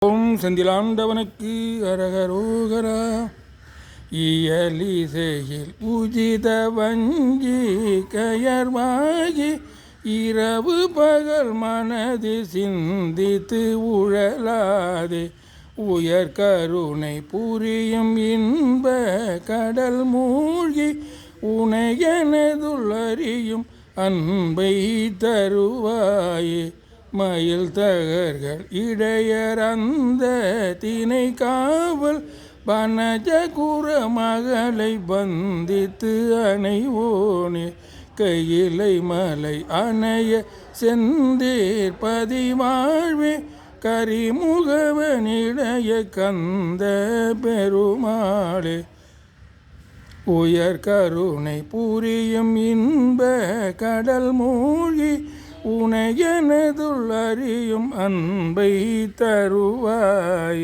ஓம் செந்திலாண்டவனுக்கு அரகரோகரா. இயலிசையில் உஜித வஞ்சி கயர்வாகி இரவு பகல் மனது சிந்தித்து உழலாதே உயர் கருணை புரியும் இன்ப கடல் மூழ்கி உனையனதுள்ளறியும் அன்பை தருவாயே. மயில் தகர்கள் இடையறந்த தினை காவல் பனஜகுர மகளை பந்தித்து அணைவோனே. கையிலை மலை அணைய செந்தேர் பதிவாழ்வே கரிமுகவனிடைய கந்த பெருமாளே. உயர் கருணை புரியும் இன்ப கடல் மூழ்கி உனையனதுள் அறியும் அன்பை தருவாய்.